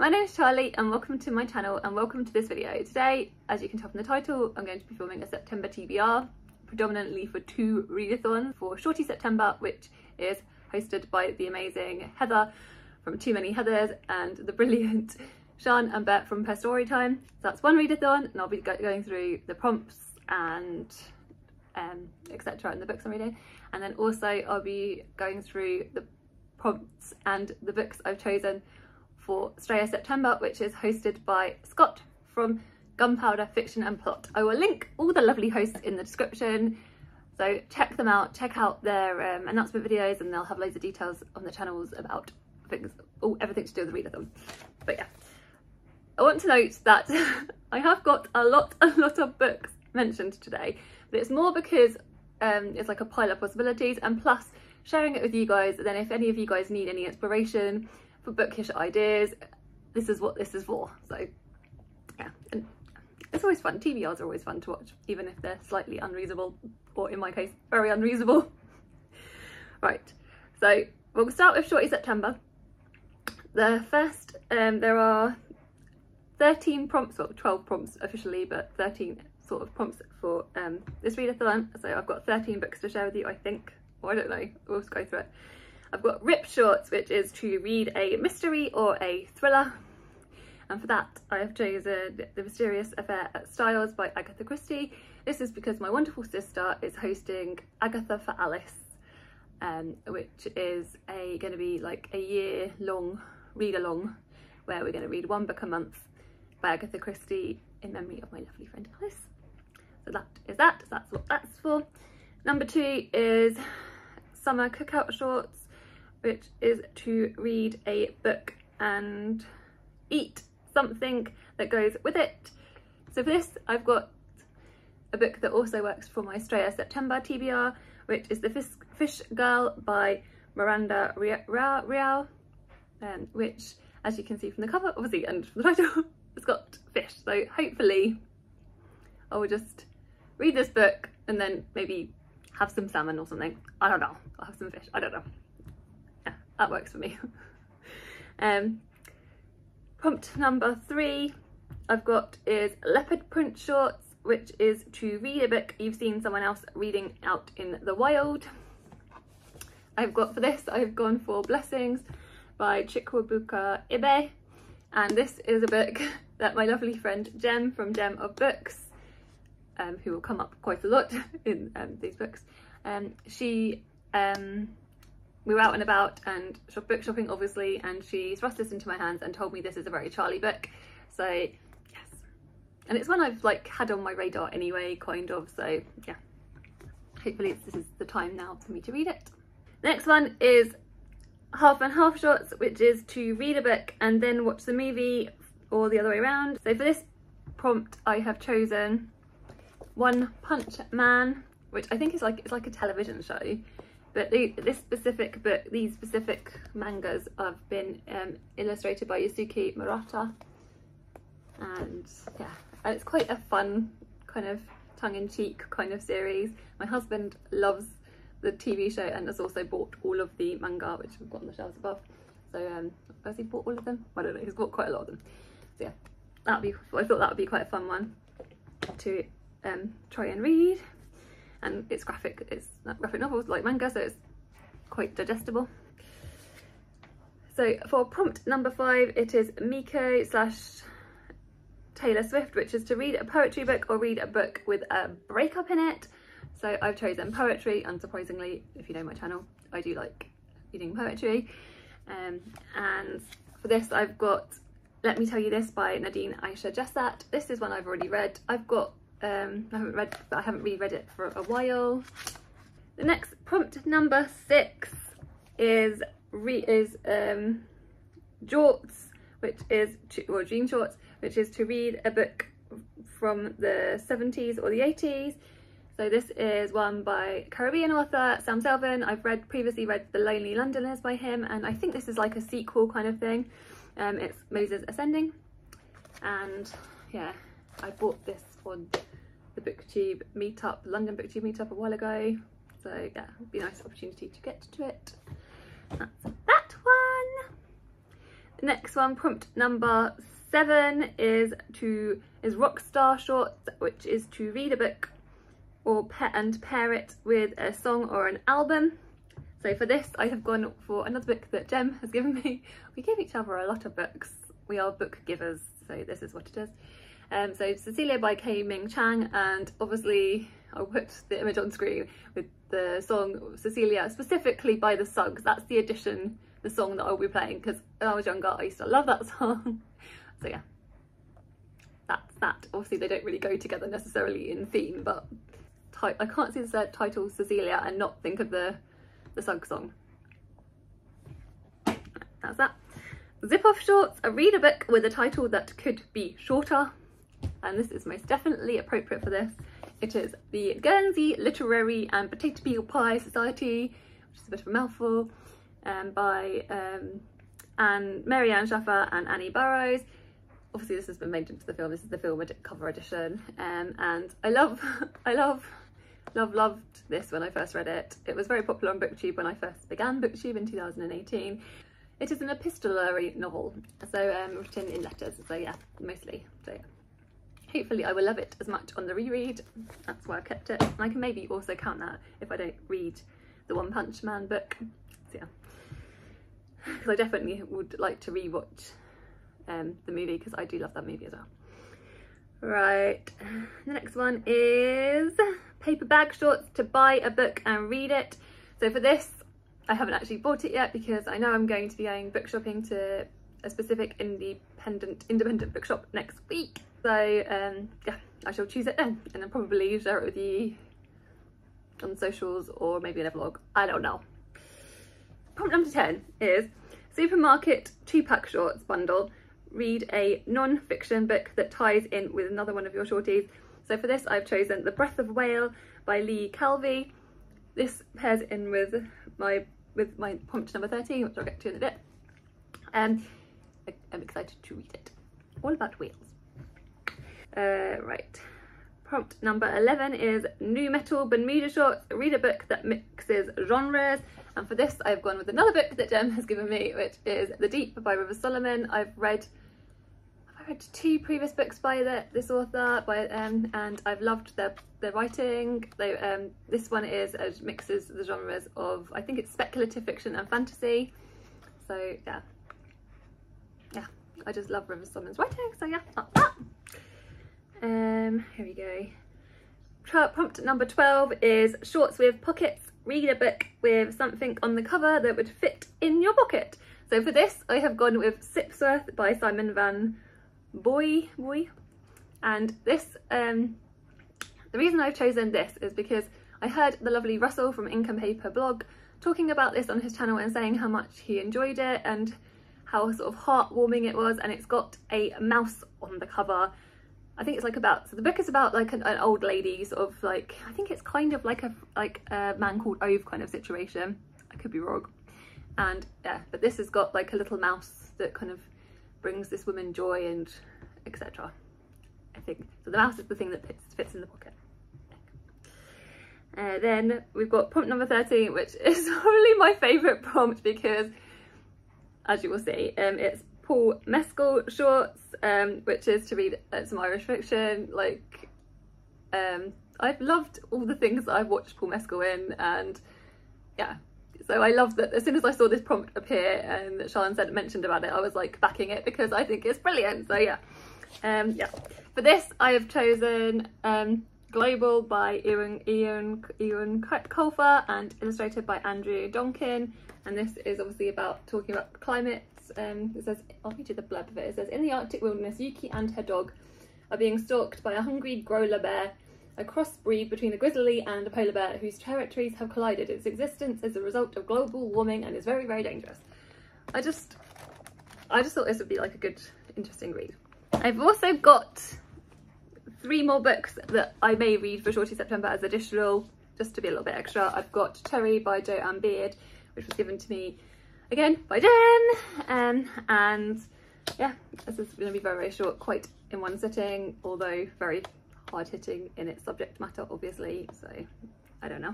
My name is Charlie and welcome to my channel and welcome to this video. Today, as you can tell from the title, I'm going to be filming a September TBR, predominantly for two readathons, for Shorty September, which is hosted by the amazing Heather from Too Many Heathers and the brilliant Sian Bert from Per Story Time. So that's one readathon, and I'll be going through the prompts and etc. in the books I'm reading, and then also I'll be going through the prompts and the books I've chosen for Straya September, which is hosted by Scott from Gunpowder Fiction and Plot. I will link all the lovely hosts in the description, so check them out, check out their announcement videos, and they'll have loads of details on the channels about things, everything to do with the readathon. But yeah, I want to note that I have got a lot of books mentioned today, but it's more because it's like a pile of possibilities, and plus sharing it with you guys. Then if any of you guys need any inspiration for bookish ideas, this is what this is for. So yeah, and it's always fun. TBRs are always fun to watch, even if they're slightly unreasonable, or in my case very unreasonable. Right, so we'll start with Shorty September. The first, there are 13 prompts, well 12 prompts officially, but 13 sort of prompts for this readathon. So I've got 13 books to share with you, I think, or I don't know, we'll just go through it. I've got Rip Shorts, which is to read a mystery or a thriller, and for that I have chosen The Mysterious Affair at Styles by Agatha Christie. This is because my wonderful sister is hosting Agatha for Alice, which is going to be like a year-long read-along, where we're going to read one book a month by Agatha Christie in memory of my lovely friend Alice. So that is that, so that's what that's for. Number 2 is Summer Cookout Shorts, which is to read a book and eat something that goes with it. So for this, I've got a book that also works for my Straya September TBR, which is The Fish Girl by Miranda Rial, which, as you can see from the cover, obviously, and from the title, it's got fish. So hopefully I will just read this book and then maybe have some salmon or something. I don't know. I'll have some fish. I don't know. Yeah, that works for me. Prompt number 3 I've got is Leopard Print Shorts, which is to read a book you've seen someone else reading out in the wild. I've got, for this, I've gone for Blessings by Chukwuebuka Ibeh, and this is a book that my lovely friend Jem from Gem of Books, who will come up quite a lot in these books, we were out and about and book shopping obviously, and she thrust this into my hands and told me this is a very Charlie book. So yes, and it's one I've like had on my radar anyway, kind of, so yeah, hopefully this is the time now for me to read it. The next one is Half and Half Shorts, which is to read a book and then watch the movie, or the other way around. So for this prompt I have chosen One Punch Man, which I think is like, it's like a television show, but this specific book, these specific mangas have been illustrated by Yusuke Murata, and yeah, and it's quite a fun kind of tongue-in-cheek kind of series. My husband loves the TV show and has also bought all of the manga, which we've got on the shelves above. So has he bought all of them? I don't know, he's bought quite a lot of them. So yeah, I thought that would be quite a fun one to try and read, and it's not graphic novels like manga, so it's quite digestible. So for prompt number 5, it is Miko / Taylor Swift, which is to read a poetry book or read a book with a breakup in it. So I've chosen poetry, unsurprisingly. If you know my channel, I do like reading poetry, and for this I've got Let Me Tell You This by Nadine, Aisha, Jassat. This is one I've already read. I've got I haven't reread it for a while. The next prompt number 6 is Jorts, which is Jean Shorts, which is to read a book from the 70s or the 80s. So this is one by Caribbean author Selvon. I've previously read The Lonely Londoners by him, and I think this is like a sequel kind of thing. It's Moses Ascending, and yeah, I bought this on the BookTube meetup, London BookTube meetup a while ago. So yeah, it'd be a nice opportunity to get to it. That's that one. next one, prompt number 7 is Rockstar Shorts, which is to read a book or pair it with a song or an album. So for this I have gone for another book that Jem has given me. We give each other a lot of books. We are book givers, so this is what it is. So Cecilia by K-Ming Chang, and obviously I'll put the image on screen with the song Cecilia, specifically by the song, because that's the edition, the song that I'll be playing, because when I was younger I used to love that song. So yeah, that's that. Obviously they don't really go together necessarily in theme, but I can't see the title Cecilia and not think of the Sug song. That's that. Zip Off Shorts, a read a book with a title that could be shorter, and this is most definitely appropriate for this. It is the Guernsey Literary and Potato Peel Pie Society, which is a bit of a mouthful, by Mary Ann Shaffer and Annie Barrows. Obviously this has been made into the film. This is the film cover edition, and I loved this when I first read it. It was very popular on BookTube when I first began BookTube in 2018. It is an epistolary novel, so written in letters, so yeah, mostly. So yeah, hopefully I will love it as much on the reread. That's why I kept it, and I can maybe also count that if I don't read the One Punch Man book. So yeah, because I definitely would like to rewatch the movie, because I do love that movie as well. Right, the next one is Paper Bag Shorts, to buy a book and read it. So for this I haven't actually bought it yet, because I know I'm going to be going book shopping to a specific independent bookshop next week. So yeah, I shall choose it then, and then probably share it with you on socials or maybe in a vlog, I don't know. Prompt number 10 is Supermarket 2-pack shorts bundle. Read a non-fiction book that ties in with another one of your shorties. So for this I've chosen The Breath of Whale by Lee Calvey. This pairs in with my prompt number 13, which I'll get to in a bit. I'm excited to read it. All about whales. Right. Prompt number 11 is Nu Metal Bermuda Shorts. Read a book that mixes genres. And for this I've gone with another book that Jem has given me, which is The Deep by River Solomon. I've read 2 previous books by this author, and I've loved their writing. This one mixes the genres of, I think it's speculative fiction and fantasy. So yeah, I just love River Solomon's writing. So yeah, that's that. Here we go. Prompt number 12 is Shorts with Pockets. Read a book with something on the cover that would fit in your pocket. So for this I have gone with Sipsworth by Simon Van Boy, and this the reason I've chosen this is because I heard the lovely Russell from Ink and Paper blog talking about this on his channel and saying how much he enjoyed it and how sort of heartwarming it was, and it's got a mouse on the cover. I think it's so the book is about like an old lady, sort of like, I think it's kind of like a Man Called Ove kind of situation. I could be wrong. And yeah, but this has got like a little mouse that kind of brings this woman joy and etc. I think so. The mouse is the thing that fits in the pocket. Then we've got prompt number 13, which is probably my favourite prompt, because as you will see, it's Paul Mescal Shorts, which is to read some Irish fiction. Like I've loved all the things that I've watched Paul Mescal in, and yeah, so I love that as soon as I saw this prompt appear and that Sian mentioned about it, I was like backing it because I think it's brilliant. So yeah, yeah. For this I have chosen Global by Ian Colfer and illustrated by Andrew Donkin, and this is obviously talking about climate. It says, I'll read you the blurb of it. It says, in the Arctic wilderness, Yuki and her dog are being stalked by a hungry growler bear, a crossbreed between a grizzly and a polar bear whose territories have collided. Its existence is a result of global warming and is very, very dangerous. I just thought this would be like a good, interesting read. I've also got 3 more books that I may read for Shorty September as additional, just to be a little bit extra. I've got Cheri by Joanne Beard, which was given to me again by Jen, and yeah, this is going to be very, very short, quite in one sitting, although very hard hitting in its subject matter, obviously, so I don't know.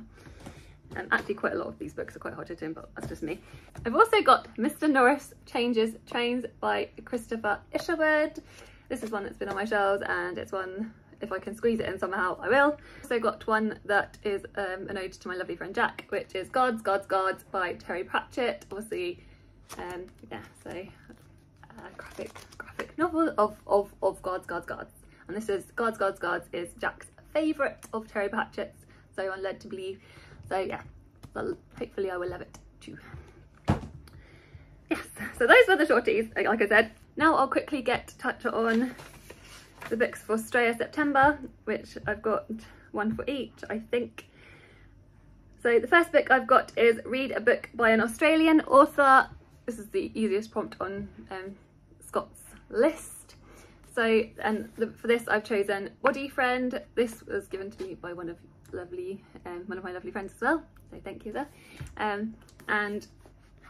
Actually quite a lot of these books are quite hard hitting, but that's just me. I've also got Mr. Norris Changes Trains by Christopher Isherwood. This is one that's been on my shelves, and it's one, if I can squeeze it in somehow, I will. Also got one that is an ode to my lovely friend Jack, which is Gods, Gods, Gods by Terry Pratchett. Obviously, yeah, so graphic novel of Gods, Gods, Gods. And this is Gods, Gods, Gods is Jack's favourite of Terry Pratchett's, so I'm led to believe. So yeah, well, hopefully I will love it too. Yes, so those were the shorties, like I said. Now I'll quickly touch on the books for Straya September, which I've got one for each, I think. So the first book I've got is Read a Book by an Australian Author. This is the easiest prompt on Scott's list. So, for this I've chosen Body Friend. This was given to me by one of my lovely friends as well, so thank you there. And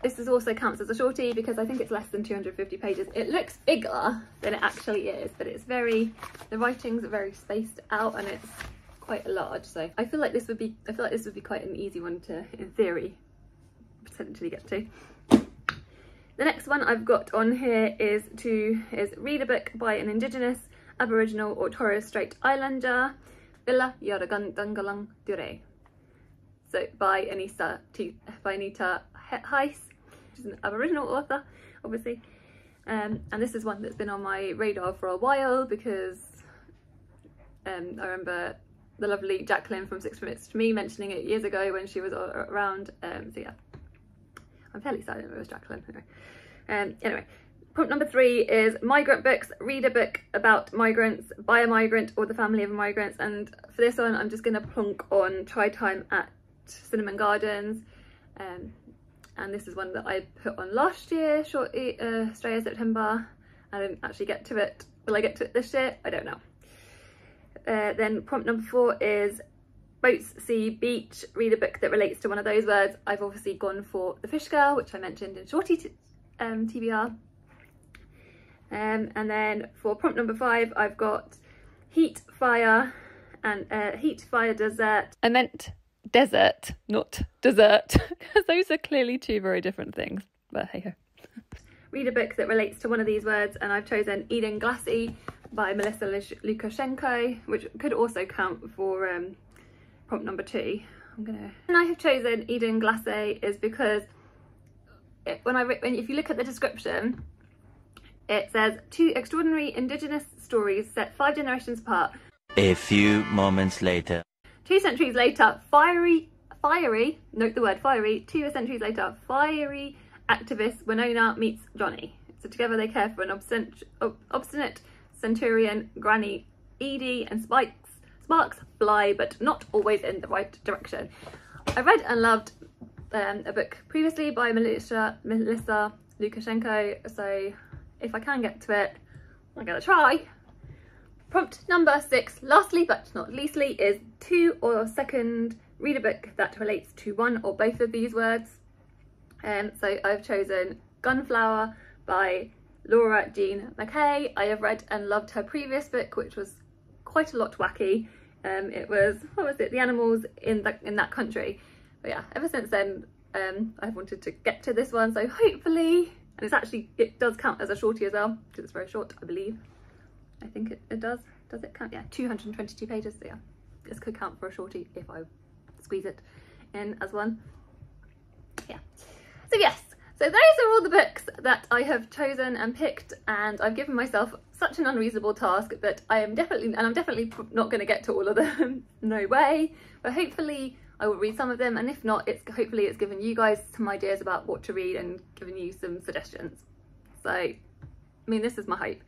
this is also counts as a shorty because I think it's less than 250 pages. It looks bigger than it actually is, but it's the writings are very spaced out and it's quite large. So I feel like this would be quite an easy one to, in theory, potentially get to. The next one I've got on here is Read a Book by an Indigenous, Aboriginal or Torres Strait Islander, Villa Yaragandangalang Dure. So by Anita Heiss, which is an Aboriginal author, obviously. And this is one that's been on my radar for a while because I remember the lovely Jacqueline from 6 Minutes to Me mentioning it years ago when she was around. So yeah, I'm fairly certain it was Jacqueline. Anyway, prompt number 3 is migrant books. Read a book about migrants by a migrant or the family of migrants. And for this one, I'm just going to plonk on Try Time at Cinnamon Gardens. And this is one that I put on last year, Straya September. I didn't actually get to it. Will I get to it this year? I don't know. Then prompt number 4 is Boats, Sea, Beach. Read a book that relates to one of those words. I've obviously gone for The Fish Girl, which I mentioned in Shorty TBR. And then for prompt number 5, I've got Heat, Fire, and Heat, Fire, Desert. I meant desert, not dessert, because those are clearly two very different things, but hey ho. Read a book that relates to one of these words, and I've chosen Eden Glassy by Melissa Lukashenko, which could also count for prompt number 2. And I have chosen Eden Glassy is because if you look at the description, it says 2 extraordinary Indigenous stories set 5 generations apart. A few moments later. 2 centuries later, fiery, note the word fiery, 2 centuries later, fiery activist Winona meets Johnny. So together they care for an obstinate centurion, Granny Edie, and sparks fly, but not always in the right direction. I read and loved a book previously by Melissa Lukashenko, so if I can get to it, I'm gonna try. Prompt number 6, lastly but not leastly, is read a book that relates to one or both of these words. So I've chosen Gunflower by Laura Jean McKay. I have read and loved her previous book, which was quite a lot wacky. It was, what was it, the animals in that country. But yeah, ever since then I've wanted to get to this one, so hopefully, and it does count as a shorty as well because it's very short, I believe. I think it does. Does it count? Yeah, 222 pages. So yeah, this could count for a shorty if I squeeze it in as one. Yeah. So yes, so those are all the books that I have chosen and picked, and I've given myself such an unreasonable task that I'm definitely not going to get to all of them. No way. But hopefully I will read some of them, and if not, hopefully it's given you guys some ideas about what to read and given you some suggestions. So, I mean, this is my hope.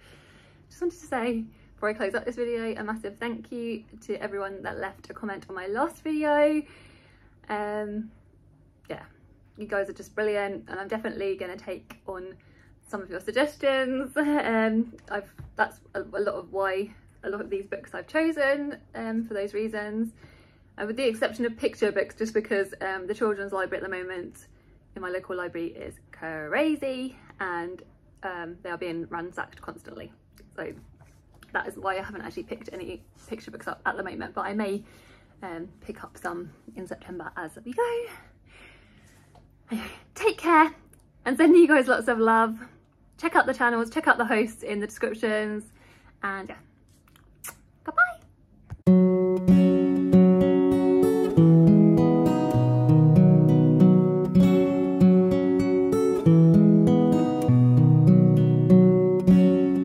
Just wanted to say, before I close up this video, a massive thank you to everyone that left a comment on my last video. Yeah, you guys are just brilliant, and I'm definitely going to take on some of your suggestions. That's a lot of why a lot of these books I've chosen, for those reasons. With the exception of picture books, just because the children's library at the moment in my local library is crazy, and they are being ransacked constantly. So that is why I haven't actually picked any picture books up at the moment, but I may pick up some in September as we go. Anyway, take care and sending you guys lots of love. Check out the channels, check out the hosts in the descriptions, and yeah.